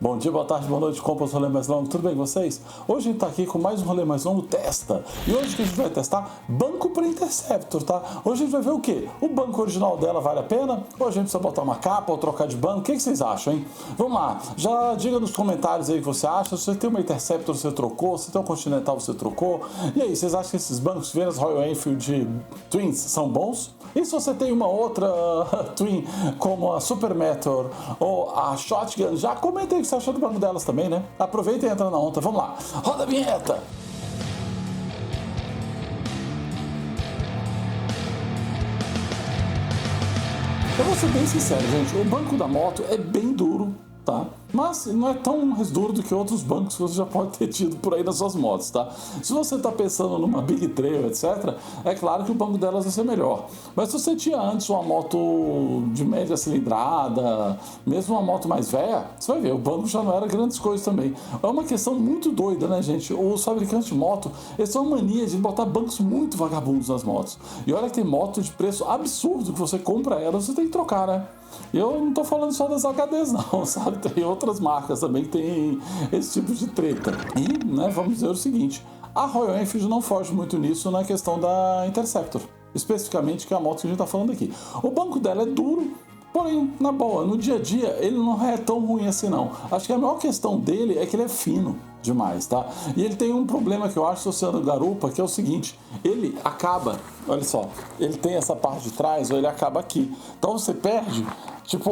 Bom dia, boa tarde, boa noite, compras rolê mais longo, tudo bem com vocês? Hoje a gente tá aqui com mais um rolê mais longo testa. E hoje que a gente vai testar banco para Interceptor, tá? Hoje a gente vai ver o quê? O banco original dela vale a pena? Ou a gente precisa botar uma capa ou trocar de banco? O que vocês acham, hein? Vamos lá, já diga nos comentários aí o que você acha. Se você tem uma Interceptor, você trocou. Se tem um Continental, você trocou. E aí, vocês acham que esses bancos Venus Royal Enfield Twins são bons? E se você tem uma outra Twin, como a Super Meteor ou a Shotgun, já comenta aí o que você achou do banco delas também, né? Aproveita e entra na onda. Vamos lá. Roda a vinheta! Eu vou ser bem sincero, gente. O banco da moto é bem duro, tá? Mas não é tão mais duro do que outros bancos que você já pode ter tido por aí nas suas motos, tá? Se você está pensando numa Big Trail, etc., é claro que o banco delas vai ser melhor. Mas se você tinha antes uma moto de média cilindrada, mesmo uma moto mais velha, você vai ver, o banco já não era grandes coisas também. É uma questão muito doida, né, gente? Os fabricantes de moto, eles têm uma mania de botar bancos muito vagabundos nas motos. E olha que tem moto de preço absurdo que você compra ela, você tem que trocar, né? E eu não tô falando só das HDs não, sabe? Tem outras marcas também que tem esse tipo de treta. E, né, vamos dizer o seguinte, a Royal Enfield não foge muito nisso na questão da Interceptor. Especificamente, que é a moto que a gente tá falando aqui. O banco dela é duro, porém, na boa, no dia a dia, ele não é tão ruim assim não. Acho que a maior questão dele é que ele é fino demais, tá? E ele tem um problema que eu acho, se você anda garupa, que é o seguinte, ele acaba, olha só, ele tem essa parte de trás, ou ele acaba aqui. Então você perde, tipo,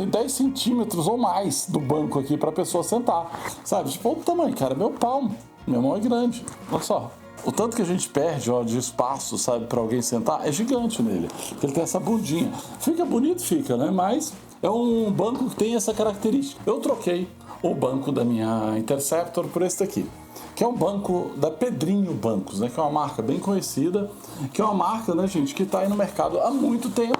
10 centímetros ou mais do banco aqui pra pessoa sentar, sabe? Tipo, olha o tamanho, cara, meu palmo, minha mão é grande, olha só. O tanto que a gente perde, ó, de espaço, sabe, para alguém sentar, é gigante nele. Porque ele tem essa bundinha. Fica bonito, fica, né? Mas é um banco que tem essa característica. Eu troquei o banco da minha Interceptor por esse daqui, que é um banco da Pedrinho Bancos, né? Que é uma marca bem conhecida, que é uma marca, né, gente, que está aí no mercado há muito tempo.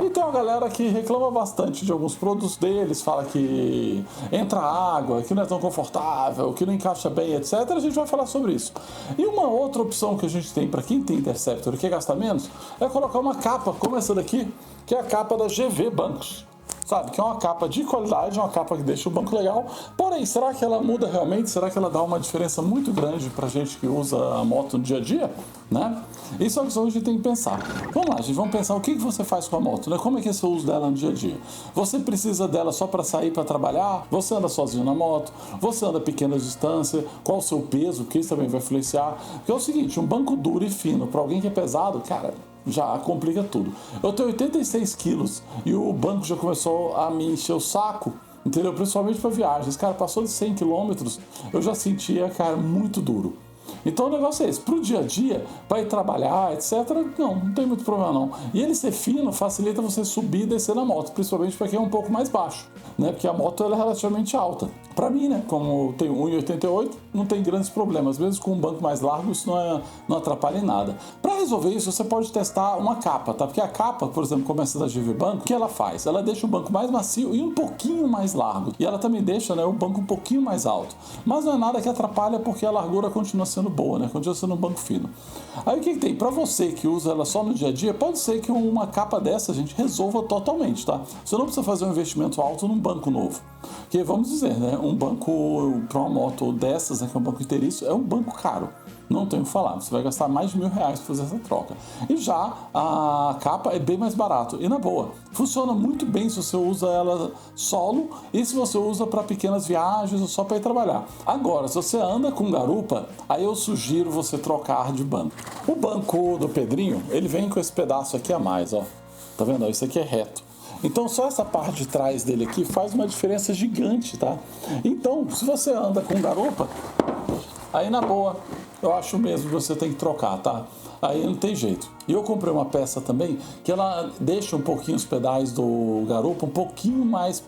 E tem uma galera que reclama bastante de alguns produtos deles, fala que entra água, que não é tão confortável, que não encaixa bem, etc. A gente vai falar sobre isso. E uma outra opção que a gente tem para quem tem Interceptor e quer gastar menos é colocar uma capa como essa daqui, que é a capa da GV Bancos. Sabe, que é uma capa de qualidade, uma capa que deixa o banco legal. Porém, será que ela muda realmente? Será que ela dá uma diferença muito grande pra gente que usa a moto no dia a dia? Né? Isso é o que a gente tem que pensar. Vamos lá, gente, vamos pensar o que você faz com a moto, né? Como é que é o seu uso dela no dia a dia? Você precisa dela só para sair para trabalhar? Você anda sozinho na moto? Você anda pequenas distâncias? Qual o seu peso? Que isso também vai influenciar. Porque é o seguinte, um banco duro e fino para alguém que é pesado, cara, já complica tudo. Eu tenho 86 quilos e o banco já começou a me encher o saco, entendeu? Principalmente para viagens. Cara, passou de 100 quilômetros, eu já sentia, cara, muito duro. Então o negócio é esse, pro dia a dia, para ir trabalhar, etc, não tem muito problema não. E ele ser fino facilita você subir e descer na moto, principalmente para quem é um pouco mais baixo, né? Porque a moto ela é relativamente alta. Para mim, né, como eu tenho 1,88, não tem grandes problemas, mesmo com um banco mais largo, isso não atrapalha em nada. Para resolver isso, você pode testar uma capa, tá? Porque a capa, por exemplo, como essa da GV Banco, o que ela faz? Ela deixa o banco mais macio e um pouquinho mais largo. E ela também deixa, né, o banco um pouquinho mais alto. Mas não é nada que atrapalha, porque a largura continua sendo boa, né? Continua sendo um banco fino. Aí o que tem? Para você que usa ela só no dia a dia, pode ser que uma capa dessa, gente, resolva totalmente, tá? Você não precisa fazer um investimento alto num banco novo. Porque, vamos dizer, né, um banco para uma moto dessas, né, que é um banco inteiriço, é um banco caro. Não tenho o que falar, você vai gastar mais de R$1.000 para fazer essa troca. E já a capa é bem mais barato. E na boa, funciona muito bem se você usa ela solo e se você usa para pequenas viagens ou só para ir trabalhar. Agora, se você anda com garupa, aí eu sugiro você trocar de banco. O banco do Pedrinho, ele vem com esse pedaço aqui a mais, ó. Tá vendo? Isso aqui é reto. Então só essa parte de trás dele aqui faz uma diferença gigante, tá? Então, se você anda com garupa, aí na boa, eu acho mesmo que você tem que trocar, tá? Aí não tem jeito. E eu comprei uma peça também que ela deixa um pouquinho os pedais do garupa um pouquinho mais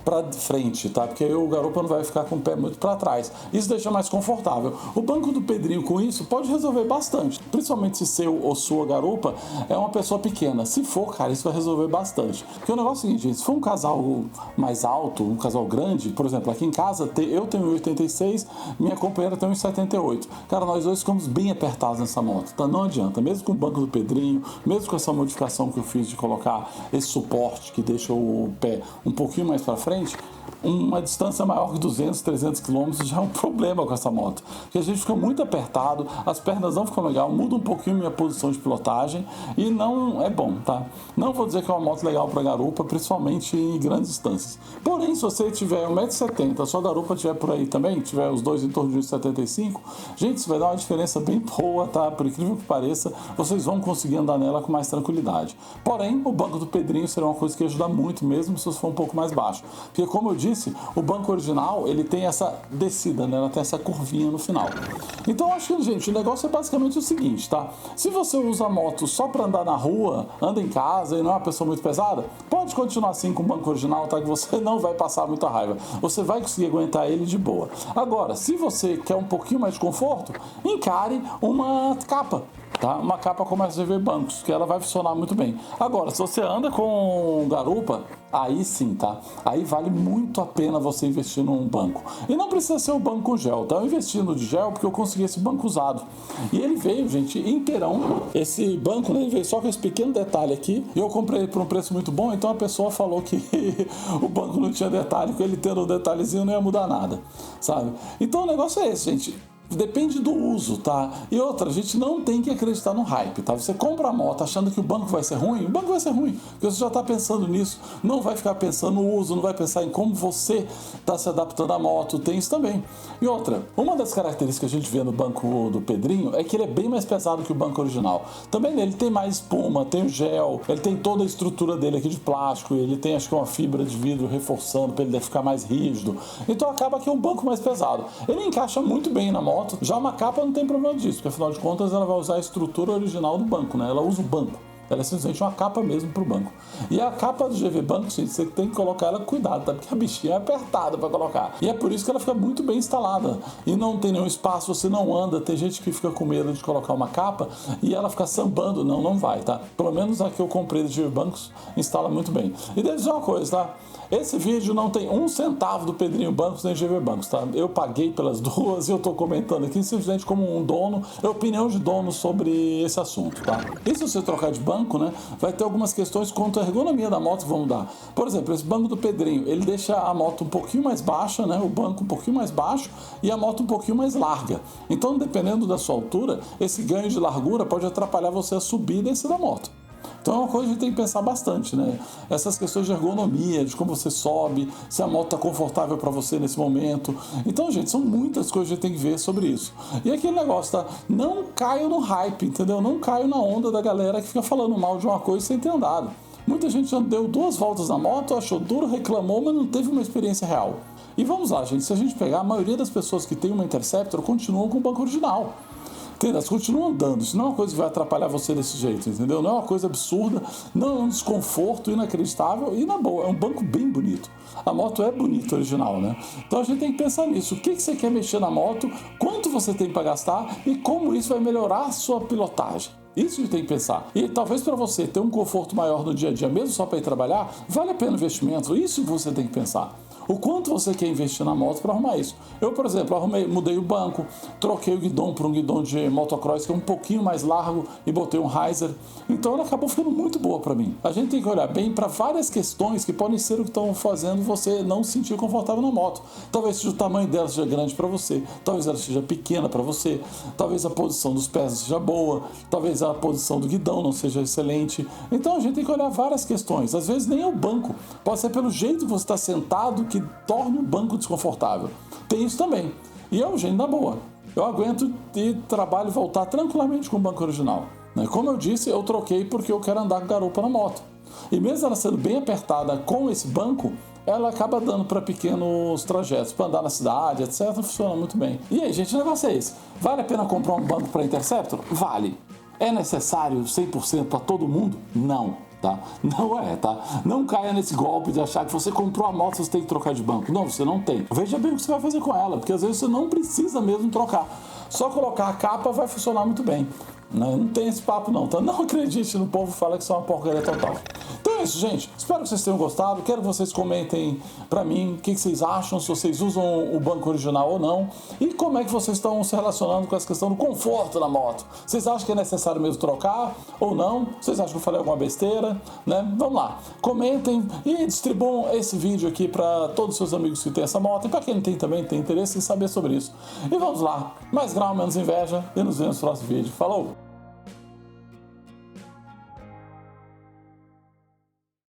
para frente, tá? Porque aí o garupa não vai ficar com o pé muito para trás. Isso deixa mais confortável. O banco do Pedrinho com isso pode resolver bastante, principalmente se seu ou sua garupa é uma pessoa pequena. Se for, cara, isso vai resolver bastante. Porque o negócio é o seguinte, gente, se for um casal mais alto, um casal grande, por exemplo, aqui em casa eu tenho 1,86, minha companheira tem 1,78. Cara, nós dois ficamos bem apertados nessa moto, tá? Não adianta, mesmo com o banco do Pedrinho, mesmo com essa modificação que eu fiz de colocar esse suporte que deixa o pé um pouquinho mais para frente, uma distância maior que 200, 300 quilômetros já é um problema com essa moto. Porque a gente fica muito apertado, as pernas não ficam legal, muda um pouquinho minha posição de pilotagem e não é bom, tá? Não vou dizer que é uma moto legal para garupa, principalmente em grandes distâncias. Porém, se você tiver 1,70 m, a sua garupa tiver por aí também, tiver os dois em torno de 1,75 m, gente, isso vai dar uma diferença bem boa, tá? Por incrível que pareça, vocês vão conseguir andar nela com mais tranquilidade. Porém, o banco do Pedrinho será uma coisa que ajuda muito mesmo se você for um pouco mais baixo. Porque, como eu disse, o banco original, ele tem essa descida, né? Ela tem essa curvinha no final. Então, acho que, gente, o negócio é basicamente o seguinte, tá? Se você usa a moto só para andar na rua, anda em casa e não é uma pessoa muito pesada, pode continuar assim com o banco original, tá? Que você não vai passar muita raiva. Você vai conseguir aguentar ele de boa. Agora, se você quer um pouquinho mais de conforto, encare uma capa. Tá? Uma capa como a GV Bancos, que ela vai funcionar muito bem. Agora, se você anda com garupa, aí sim, tá? Aí vale muito a pena você investir num banco. E não precisa ser um banco com gel, tá? Eu investi no de gel porque eu consegui esse banco usado. E ele veio, gente, inteirão. Esse banco, né, ele veio só com esse pequeno detalhe aqui. E eu comprei por um preço muito bom, então a pessoa falou que o banco não tinha detalhe, que ele tendo um detalhezinho não ia mudar nada, sabe? Então o negócio é esse, gente. Depende do uso, tá? E outra, a gente não tem que acreditar no hype, tá? Você compra a moto achando que o banco vai ser ruim, o banco vai ser ruim, porque você já tá pensando nisso, não vai ficar pensando no uso, não vai pensar em como você tá se adaptando à moto, tem isso também. E outra, uma das características que a gente vê no banco do Pedrinho é que ele é bem mais pesado que o banco original. Também ele tem mais espuma, tem o gel, ele tem toda a estrutura dele aqui de plástico, ele tem acho que uma fibra de vidro reforçando para ele ficar mais rígido. Então acaba que é um banco mais pesado. Ele encaixa muito bem na moto. Já uma capa não tem problema disso, porque afinal de contas ela vai usar a estrutura original do banco, né? Ela usa o banco. Ela é simplesmente uma capa mesmo para o banco. E a capa do GV Bancos, gente, você tem que colocar ela com cuidado, tá? Porque a bichinha é apertada para colocar. E é por isso que ela fica muito bem instalada. E não tem nenhum espaço, você não anda. Tem gente que fica com medo de colocar uma capa e ela fica sambando. Não, não vai, tá? Pelo menos a que eu comprei do GV Bancos instala muito bem. E devo dizer uma coisa, tá? Esse vídeo não tem um centavo do Pedrinho Bancos nem GV Bancos, tá? Eu paguei pelas duas e eu tô comentando aqui simplesmente como um dono, é opinião de dono sobre esse assunto, tá? E se você trocar de banco, né, vai ter algumas questões quanto à ergonomia da moto que vão mudar. Por exemplo, esse banco do Pedrinho, ele deixa a moto um pouquinho mais baixa, né, o banco um pouquinho mais baixo e a moto um pouquinho mais larga. Então, dependendo da sua altura, esse ganho de largura pode atrapalhar você a subir e descer da moto. Então é uma coisa que a gente tem que pensar bastante, né? Essas questões de ergonomia, de como você sobe, se a moto está confortável para você nesse momento. Então, gente, são muitas coisas que a gente tem que ver sobre isso. E aquele negócio, tá? Não caio no hype, entendeu? Não caio na onda da galera que fica falando mal de uma coisa sem ter andado. Muita gente já deu 2 voltas na moto, achou duro, reclamou, mas não teve uma experiência real. E vamos lá, gente, se a gente pegar, a maioria das pessoas que tem uma Interceptor continuam com o banco original. Elas continuam andando, isso não é uma coisa que vai atrapalhar você desse jeito, entendeu? Não é uma coisa absurda, não é um desconforto inacreditável e na boa, é um banco bem bonito. A moto é bonita original, né? Então a gente tem que pensar nisso, o que você quer mexer na moto, quanto você tem para gastar e como isso vai melhorar a sua pilotagem. Isso a gente tem que pensar. E talvez para você ter um conforto maior no dia a dia, mesmo só para ir trabalhar, vale a pena o investimento, isso que você tem que pensar. O quanto você quer investir na moto para arrumar isso. Eu, por exemplo, mudei o banco, troquei o guidão por um guidão de motocross que é um pouquinho mais largo e botei um riser. Então ela acabou ficando muito boa para mim. A gente tem que olhar bem para várias questões que podem ser o que estão fazendo você não se sentir confortável na moto. Talvez seja o tamanho dela seja grande para você, talvez ela seja pequena para você, talvez a posição dos pés seja boa, talvez a posição do guidão não seja excelente. Então a gente tem que olhar várias questões. Às vezes nem é o banco, pode ser pelo jeito que você está sentado que torna o banco desconfortável. Tem isso também. E eu, gente, na boa, eu aguento de trabalho e voltar tranquilamente com o banco original. Como eu disse, eu troquei porque eu quero andar com garupa na moto. E mesmo ela sendo bem apertada com esse banco, ela acaba dando para pequenos trajetos, para andar na cidade, etc. Funciona muito bem. E aí, gente, o negócio é esse. Vale a pena comprar um banco para Interceptor? Vale. É necessário 100% para todo mundo? Não. Tá? Não é, tá? Não caia nesse golpe de achar que você comprou a moto, você tem que trocar de banco. Não, você não tem. Veja bem o que você vai fazer com ela, porque às vezes você não precisa mesmo trocar. Só colocar a capa vai funcionar muito bem. Não tem esse papo não, tá? Não acredite no povo que fala que isso é uma porcaria total. Então é isso, gente. Espero que vocês tenham gostado. Quero que vocês comentem pra mim o que vocês acham, se vocês usam o banco original ou não, e como é que vocês estão se relacionando com essa questão do conforto na moto. Vocês acham que é necessário mesmo trocar ou não? Vocês acham que eu falei alguma besteira, né? Vamos lá. Comentem e distribuam esse vídeo aqui para todos os seus amigos que têm essa moto e para quem tem também tem interesse em saber sobre isso. E vamos lá. Mais grau, menos inveja e nos vemos no próximo vídeo. Falou!